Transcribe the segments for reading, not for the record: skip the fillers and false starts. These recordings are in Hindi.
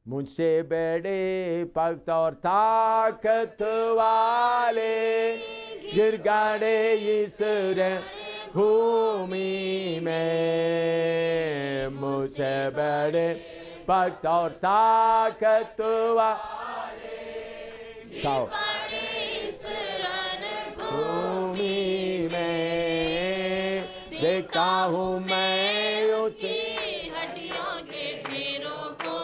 मुझसे बड़े भक्त और ताकत वाले गिर गए इस भूमि में। मुझसे बड़े भक्त और ताकत वाले गाओ भूमि में देखता हूँ मैं उसे हड्डियों के ढेरों को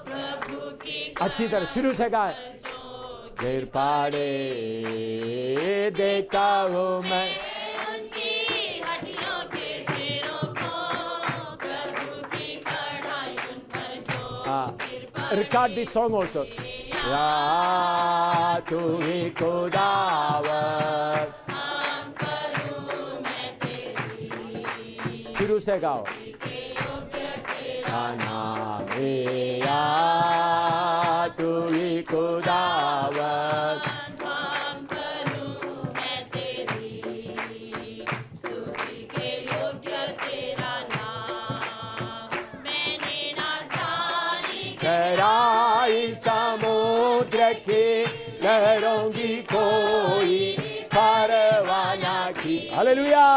प्रभु की अच्छी तरह शुरू से गाए। गिर पड़े देखता हूँ मैं उनकी हड्डियों के ढेरों को प्रभु की कढ़ाई उन पर जो गिर पड़े। Record this song also. या तू ही खुदावन काम करूं मैं तेरी शुरू से गाओ। योग्य तेरा नाम है या तू ही खुदावन काम करूं मैं तेरी स्तुति के योग्य तेरा नाम। मैंने ना जानी गहराई समुद्र की लहरों की कोई परवाह न की। हालेलुया।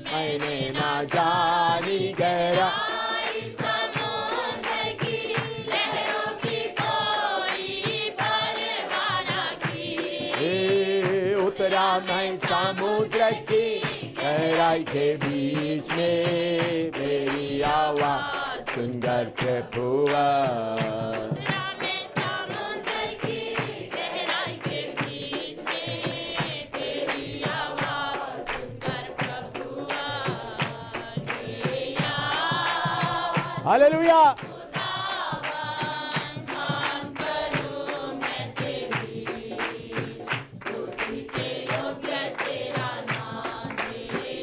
मैंने ना जानी गहराई समुद्र की लहरों की कोई परवाह न की। उतरा मैं समुद्र की गहराई के बीच में मेरी आवाज सुनकर प्रभुआ मैं समुद्र की गहराई के बीच में तेरी आवाज सुनकर प्रभु आ गया। हालेलुया। खुदावन काम करूं मैं तेरी स्तुति के योग्य तेरा नाम है।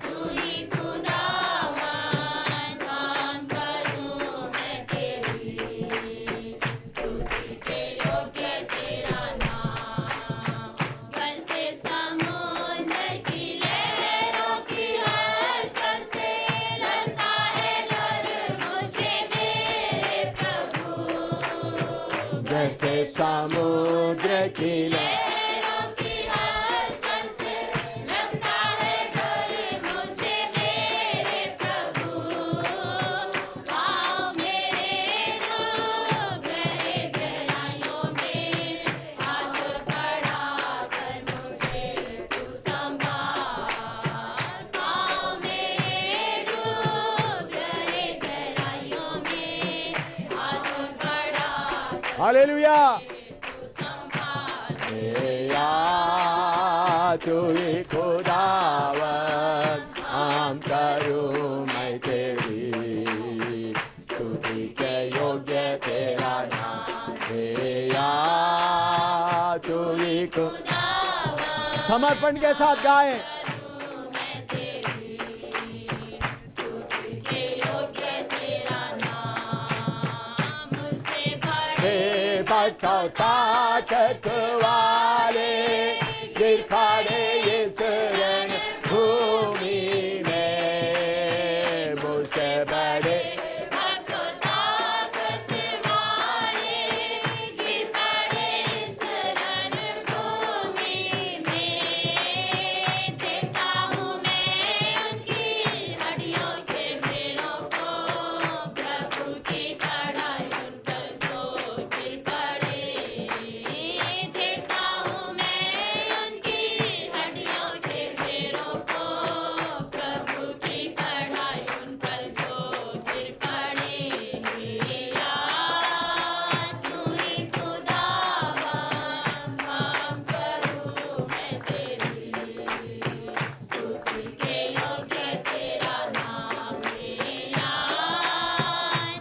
तू ही खुदावन काम करूं मैं तेरी स्तुति के योग्य तेरा नाम। गरजते समुद्र की लहरों की हलचल से लगता है डर मुझे मेरे प्रभु। जैसे समुद्र की लहरों की हलचल से लगता है डर मुझे मेरे प्रभु। पाँव मेरे डूब रहे गहराइयों में, हाथ बढ़ा कर मुझे तू संभाल। पाँव मेरे डूब रहे गहराइयों में, हाथ बढ़ा कर हालेलुया। तू संभाल। या तू ही खुदावन काम करूं मैं तेरी स्तुति के योग्य तेरा नाम है। या तू ही खुदावन समर्पण के साथ गाएं। मैं तेरी स्तुति के योग्य तेरा नाम। मुझसे बड़े भक्त और ताकत वाले गिर पड़े इस रण भूमि में। मुझसे बड़े भक्त ताकत वाले गिर पड़े इस रणभूमि में। देखता हूँ मैं उनकी हड्डियों के ढेरों को प्रभु की कढ़ाई उन पर जो गिर पड़े। देखता हूँ मैं उनकी हड्डियों के ढेरों को प्रभु की कढ़ाई उन पर जो गिर पड़े। या तू ही खुदावन काम करूं मैं तेरी स्तुति के योग्य तेरा नाम है। या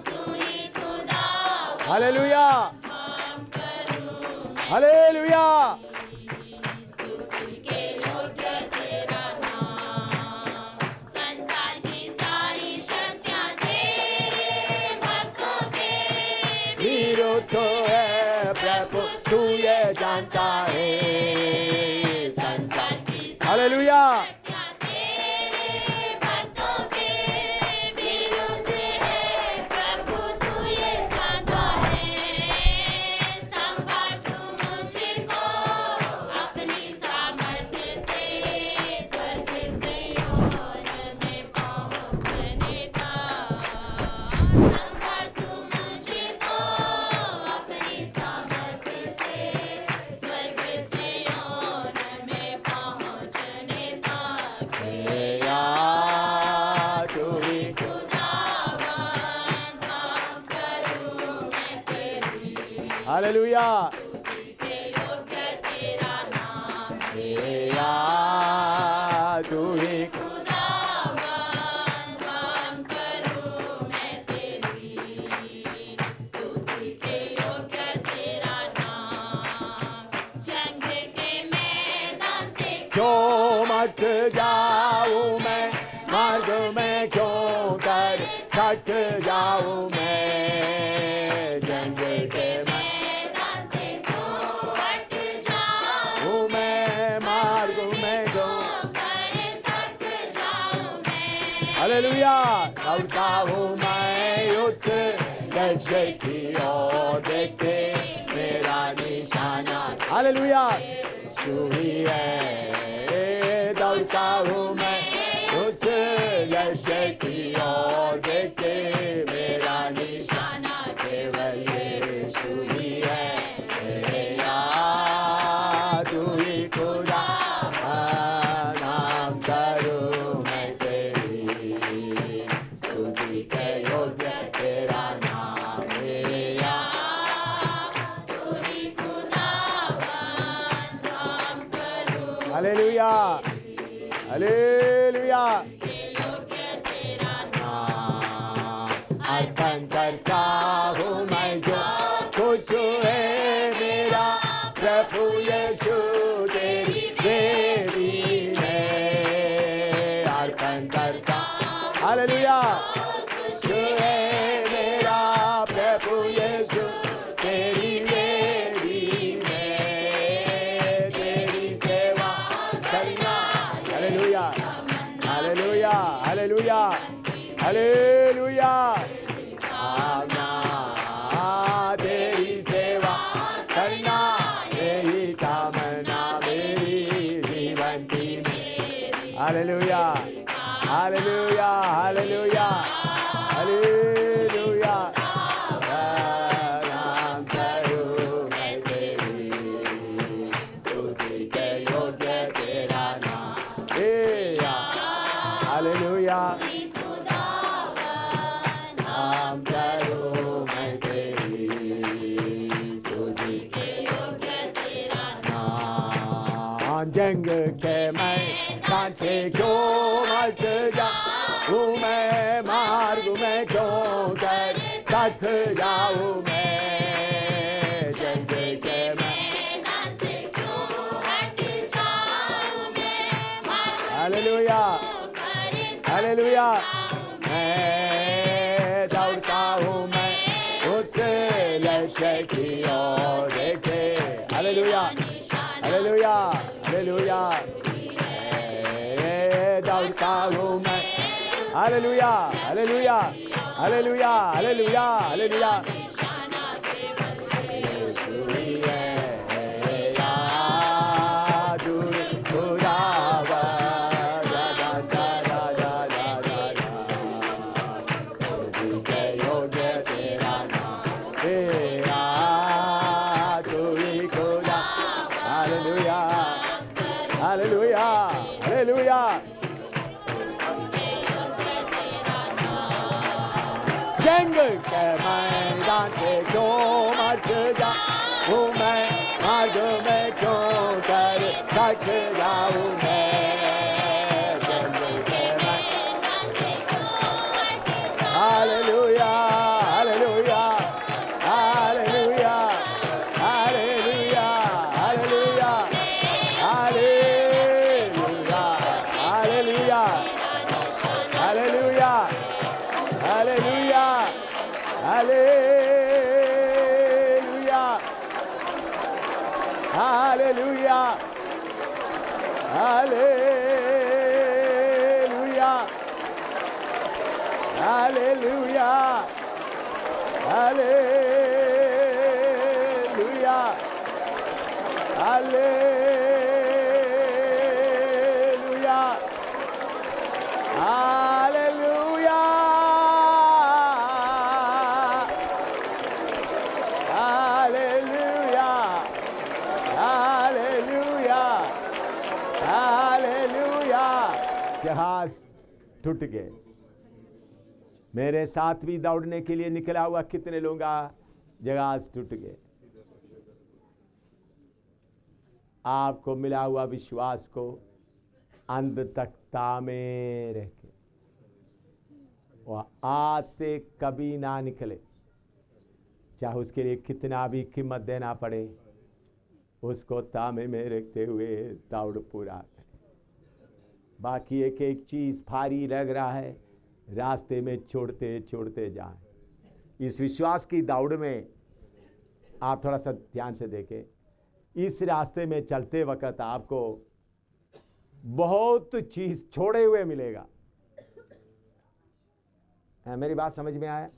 तू ही खुदावन हालेलुया। काम करूं मैं हालेलुया। स्तुति के योग्य तेरा नाम। संसार की सारी शक्तियाँ तेरे भक्तों के विरुद्ध है प्रभु तू ये जानता है। संसार की हालेलुया। शक्तियाँ तेरे भक्तों के विरुद्ध है प्रभु तू हालेलुया के योग्य तेरा नाम या तू ही खुदावन नाम करूं मैं तेरी स्तुति के योग्य तेरा नाम जंग के मैदान से क्यों मत जाऊं मैं मार्ग में क्यों कर थक जाऊं मैं जंग के मैदान से क्यों हट जाऊं मैं मार्ग में क्यों कर थक जाऊं मैं हालेलुया दौड़ता हूँ मैं उस लक्ष्य की ओर देखते मेरा निशाना हालेलुया यीशु ही है दौड़ता हूँ मैं उस लक्ष्य की ओर देखते मेरा निशाना केवल यीशु ही है तू ही खुदा नाम करूं मैं तेरी स्तुति के योग्य तेरा नाम मेरा तू ही खुदावन नाम करूं हालेलुया हालेलुया के योग्य तेरा अर्पण करता हूँ मैं जो कुछ है मेरा प्रभु यीशु तेरी बेदी में अर्पण करता हालेलुया जो है मेरा प्रभु यीशु तेरी बेदी में तेरी सेवा करना हालेलुया हालेलुया हालेलुया हालेलुया आना तेरी सेवा करना यही कामना मेरी जीवन की हालेलुया हालेलुया हालेलुया हालेलुया नाम करूं मैं तेरी स्तुति के योग्य तेरा नाम हालेलुया नाम करूं मैं तेरी स्तुति के योग्य तेरा नाम जंग के मैदान से क्यों मत जाऊं मैं मार्ग में क्यों कर थक जाऊं मैं जंग के मैदान से क्यों हट जाऊं मैं हालेलुया हालेलुया मैं दौड़ता हूँ मैं उस लक्ष्य की ओर देखे हालेलुया हालेलुया हालेलुया मैं दौड़ता हूँ मैं hallelujah hallelujah hallelujah hallelujah hallelujah Yeshu ही है तू खुदावन स्तुति के योग्य तेरा नाम तू ही खुदा हालेलुया हालेलुया हालेलुया जंग के मैदान से क्यों मत जाऊं मैं मार्ग में क्यों कर थक जाऊं मैं जंग के मैदान से क्यों हट जाऊं hallelujah hallelujah hallelujah hallelujah hallelujah hallelujah hallelujah hallelujah hallelujah hallelujah hallelujah hallelujah hallelujah hallelujah hallelujah hallelujah hallelujah hallelujah जहाज टूट गए मेरे साथ भी दौड़ने के लिए निकला हुआ कितने लोग जहाज टूट गए आपको मिला हुआ विश्वास को अंत तक तामे रखे और आज से कभी ना निकले, चाहे उसके लिए कितना भी कीमत देना पड़े, उसको तामे में रखते हुए दौड़ पूरा करें। बाकी एक एक चीज भारी लग रहा है, रास्ते में छोड़ते छोड़ते जाएं। इस विश्वास की दौड़ में आप थोड़ा सा ध्यान से देखें, इस रास्ते में चलते वक्त आपको बहुत चीज छोड़े हुए मिलेगा। मेरी बात समझ में आया?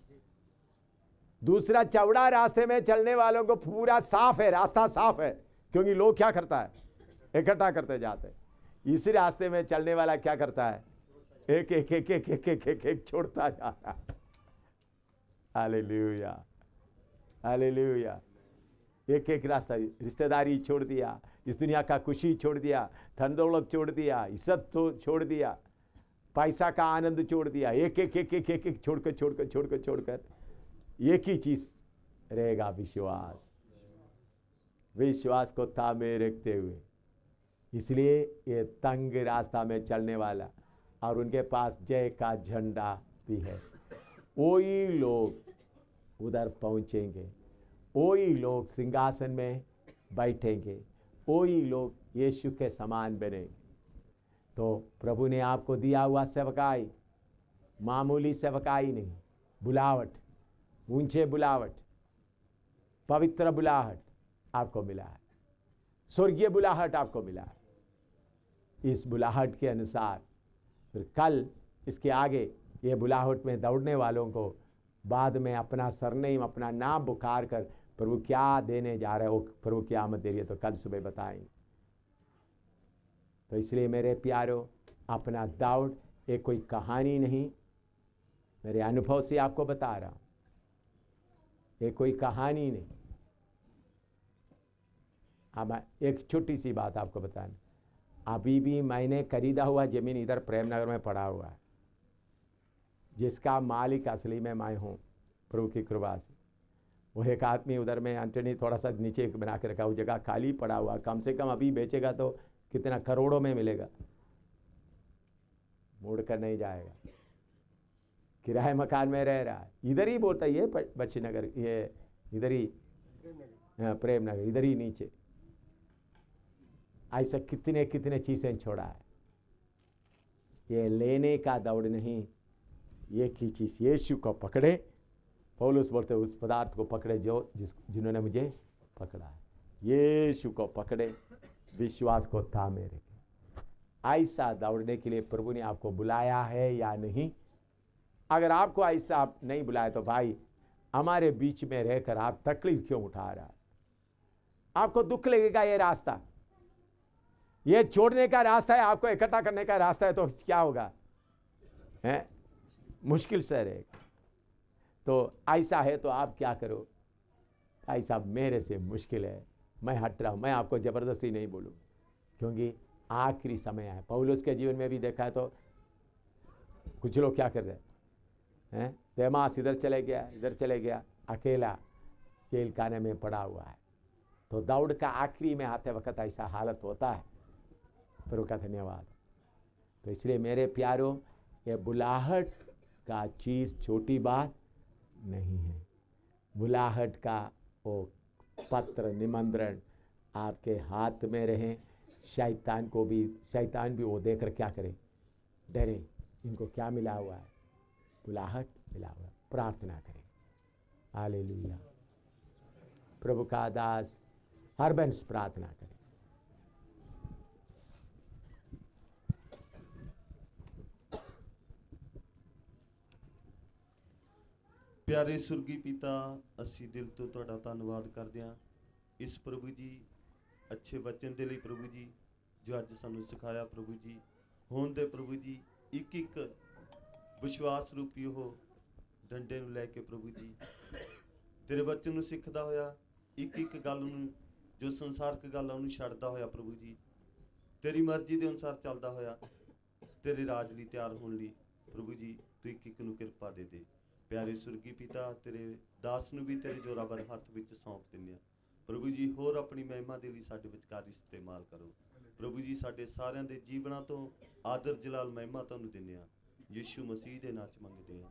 दूसरा, चौड़ा रास्ते में चलने वालों को पूरा साफ है, रास्ता साफ है, क्योंकि लोग क्या करता है, इकट्ठा करते जाते हैं। इसी रास्ते में चलने वाला क्या करता है, एक एक एक एक एक एक एक, एक छोड़ता जा रहा है। Hallelujah, hallelujah. एक एक रास्ता, रिश्तेदारी छोड़ दिया, इस दुनिया का खुशी छोड़ दिया, धन दौलत छोड़ दिया, इज्जत तो छोड़ दिया, पैसा का आनंद छोड़ दिया, एक एक एक एक एक एक छोड़कर छोड़कर छोड़कर छोड़कर एक ही चीज रहेगा, विश्वास। विश्वास को थामे रखते हुए, इसलिए ये तंग रास्ता में चलने वाला और उनके पास जय का झंडा भी है, वही लोग उधर पहुंचेंगे, वही लोग सिंहासन में बैठेंगे, वही लोग यीशु के समान बनेंगे। तो प्रभु ने आपको दिया हुआ सेवकाई मामूली सेवकाई नहीं, बुलावट, ऊंचे बुलावट, पवित्र बुलाहट आपको मिला है, स्वर्गीय बुलाहट आपको मिला है। इस बुलाहट के अनुसार फिर कल इसके आगे ये बुलाहट में दौड़ने वालों को बाद में अपना सरनेम, अपना नाम पुकार कर प्रभु क्या देने जा रहे हो, प्रभु क्या आमद दे रही है, तो कल सुबह बताएंगे। तो इसलिए मेरे प्यारों, अपना दौड़ एक कोई कहानी नहीं, मेरे अनुभव से आपको बता रहा हूं, ये कोई कहानी नहीं। अब एक छोटी सी बात आपको बताना, अभी भी मैंने खरीदा हुआ जमीन इधर प्रेमनगर में पड़ा हुआ है, जिसका मालिक असली में मैं हूँ प्रभु की कृपा से। वो एक आदमी उधर में एंटनी थोड़ा सा नीचे बना के रखा, वो जगह खाली पड़ा हुआ, कम से कम अभी बेचेगा तो कितना करोड़ों में मिलेगा, मुड़ कर नहीं जाएगा, किराए मकान में रह रहा है। इधर ही बोलता है ये बच्ची नगर, ये इधर ही प्रेम नगर, इधर ही नीचे। ऐसा कितने कितने चीजें छोड़ा है। ये लेने का दौड़ नहीं, एक ही चीज, यीशु को पकड़े। पौलुस बोलते उस पदार्थ को पकड़े जो जिन्होंने मुझे पकड़ा है, यीशु को पकड़े, विश्वास को थामे रखे। ऐसा दौड़ने के लिए प्रभु ने आपको बुलाया है या नहीं? अगर आपको ऐसा नहीं बुलाया तो भाई हमारे बीच में रहकर आप तकलीफ क्यों उठा रहा है? आपको दुख लगेगा, ये रास्ता, ये छोड़ने का रास्ता है, आपको इकट्ठा करने का रास्ता है, तो क्या होगा, है मुश्किल से रहेगा। तो ऐसा है तो आप क्या करो, ऐसा मेरे से मुश्किल है, मैं हट रहा हूं, मैं आपको जबरदस्ती नहीं बोलूं, क्योंकि आखिरी समय है। पौलुस के जीवन में भी देखा है तो कुछ लोग क्या कर रहे हैं, देमास इधर चले गया, इधर चले गया, अकेला जेल खाने में पड़ा हुआ है। तो दौड़ का आखिरी में आते वक्त ऐसा हालत होता है। प्रभु का धन्यवाद। तो इसलिए मेरे प्यारों, ये बुलाहट का चीज़ छोटी बात नहीं है। बुलाहट का वो पत्र, निमंत्रण आपके हाथ में रहे, शैतान भी वो देखकर क्या करे, डरे। इनको क्या मिला हुआ है, बुलाहट मिला हुआ है। प्रार्थना करें। हालेलुया। प्रभु का दास हरबंस प्रार्थना करें। प्यारे सुर्गी पिता, ਅਸੀਂ ਦਿਲ ਤੋਂ ਤੁਹਾਡਾ ਧੰਨਵਾਦ ਕਰਦੇ ਹਾਂ ਇਸ ਪ੍ਰਭੂ ਜੀ ਅੱਛੇ ਵਚਨ ਦੇ ਲਈ ਪ੍ਰਭੂ ਜੀ, ਜੋ ਅੱਜ ਸਾਨੂੰ ਸਿਖਾਇਆ ਪ੍ਰਭੂ ਜੀ। ਹੋਣ ਦੇ ਪ੍ਰਭੂ ਜੀ ਇੱਕ ਇੱਕ ਵਿਸ਼ਵਾਸ ਰੂਪੀ ਉਹ ਡੰਡੇ ਨੂੰ ਲੈ ਕੇ ਪ੍ਰਭੂ ਜੀ ਤੇਰੇ ਵਚਨ ਨੂੰ ਸਿੱਖਦਾ ਹੋਇਆ, ਇੱਕ ਇੱਕ ਗੱਲ ਨੂੰ, ਜੋ ਸੰਸਾਰਕ ਗੱਲਾਂ ਉਹਨੂੰ ਛੱਡਦਾ ਹੋਇਆ ਪ੍ਰਭੂ ਜੀ, ਤੇਰੀ ਮਰਜ਼ੀ ਦੇ ਅਨੁਸਾਰ ਚੱਲਦਾ ਹੋਇਆ, ਤੇਰੇ ਰਾਜ ਲਈ ਤਿਆਰ ਹੋਣ ਲਈ ਪ੍ਰਭੂ ਜੀ ਤੂੰ ਇੱਕ ਇੱਕ ਨੂੰ ਕਿਰਪਾ ਦੇ ਦੇ। ਪਿਆਰੇ ਸੁਰਗੀ ਪਿਤਾ, ਤੇਰੇ ਦਾਸ ਨੂੰ ਵੀ ਤੇਰੇ ਜੋਰਾਵਰ ਹੱਥ ਵਿੱਚ ਸੌਂਪ ਦਿੰਦੇ ਹਾਂ ਪ੍ਰਭੂ ਜੀ ਹੋਰ ਆਪਣੀ ਮਹਿਮਾ ਦੇ ਲਈ ਸਾਡੇ ਵਿਚਕਾਰ ਇਸਤੇਮਾਲ ਕਰੋ। ਪ੍ਰਭੂ ਜੀ ਸਾਡੇ ਸਾਰਿਆਂ ਦੇ ਜੀਵਨਾਂ ਤੋਂ ਆਦਰ ਜਲਾਲ ਮਹਿਮਾ ਤੁਹਾਨੂੰ ਦਿੰਦੇ ਹਾਂ, ਯਿਸੂ ਮਸੀਹ ਦੇ ਨਾਂ 'ਚ ਮੰਗਦੇ ਹਾਂ।